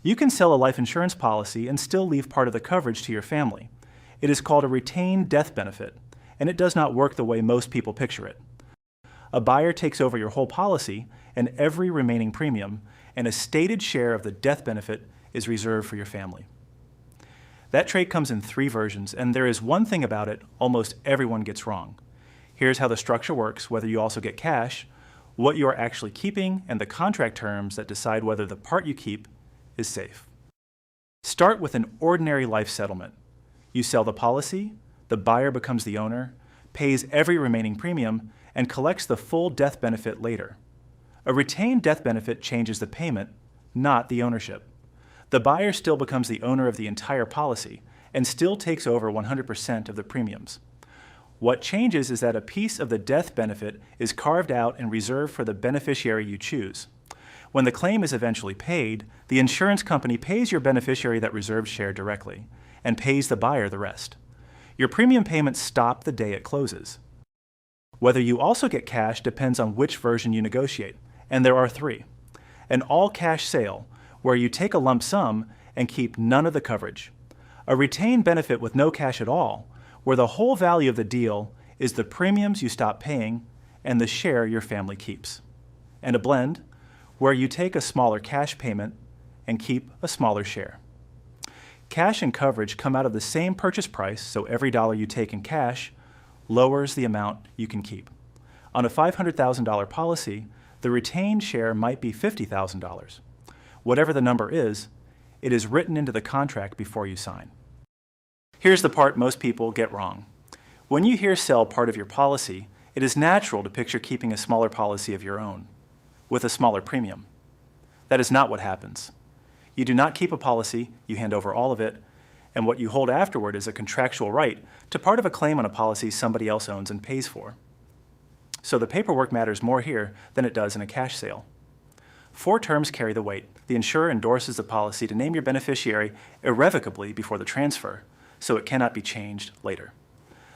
You can sell a life insurance policy and still leave part of the coverage to your family. It is called a retained death benefit, and it does not work the way most people picture it. A buyer takes over your whole policy and every remaining premium, and a stated share of the death benefit is reserved for your family. That trait comes in 3 versions, and there is one thing about it almost everyone gets wrong. Here's how the structure works, whether you also get cash, what you are actually keeping, and the contract terms that decide whether the part you keep is safe. Start with an ordinary life settlement. You sell the policy, the buyer becomes the owner, pays every remaining premium, and collects the full death benefit later. A retained death benefit changes the payment, not the ownership. The buyer still becomes the owner of the entire policy and still takes over 100% of the premiums. What changes is that a piece of the death benefit is carved out and reserved for the beneficiary you choose. When the claim is eventually paid, the insurance company pays your beneficiary that reserved share directly and pays the buyer the rest. Your premium payments stop the day it closes. Whether you also get cash depends on which version you negotiate, and there are 3. An all-cash sale, where you take a lump sum and keep none of the coverage. A retained benefit with no cash at all, where the whole value of the deal is the premiums you stop paying and the share your family keeps. And a blend, where you take a smaller cash payment and keep a smaller share. Cash and coverage come out of the same purchase price, so every dollar you take in cash lowers the amount you can keep. On a $500,000 policy, the retained share might be $50,000. Whatever the number is, it is written into the contract before you sign. Here's the part most people get wrong. When you hear sell part of your policy, it is natural to picture keeping a smaller policy of your own, with a smaller premium. That is not what happens. You do not keep a policy, you hand over all of it, and what you hold afterward is a contractual right to part of a claim on a policy somebody else owns and pays for. So the paperwork matters more here than it does in a cash sale. 4 terms carry the weight. The insurer endorses the policy to name your beneficiary irrevocably before the transfer, so it cannot be changed later.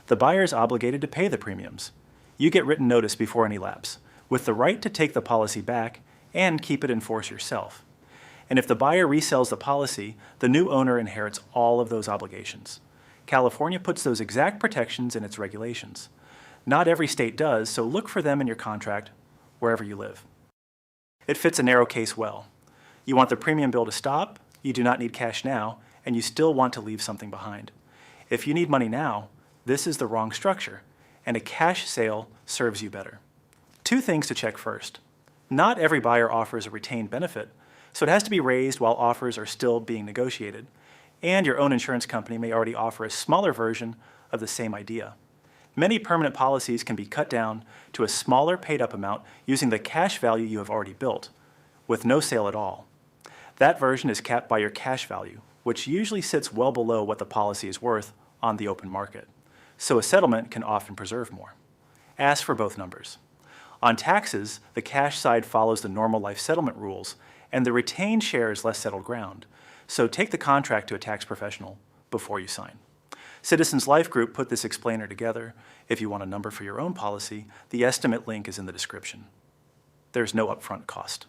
The buyer is obligated to pay the premiums. You get written notice before any lapse, with the right to take the policy back and keep it in force yourself. And if the buyer resells the policy, the new owner inherits all of those obligations. California puts those exact protections in its regulations. Not every state does, so look for them in your contract wherever you live. It fits a narrow case well. You want the premium bill to stop, you do not need cash now, and you still want to leave something behind. If you need money now, this is the wrong structure, and a cash sale serves you better. 2 things to check first. Not every buyer offers a retained benefit, so it has to be raised while offers are still being negotiated, and your own insurance company may already offer a smaller version of the same idea. Many permanent policies can be cut down to a smaller paid-up amount using the cash value you have already built, with no sale at all. That version is capped by your cash value, which usually sits well below what the policy is worth on the open market, so a settlement can often preserve more. Ask for both numbers. On taxes, the cash side follows the normal life settlement rules, and the retained share is less settled ground, so take the contract to a tax professional before you sign. Citizens Life Group put this explainer together. If you want a number for your own policy, the estimate link is in the description. There's no upfront cost.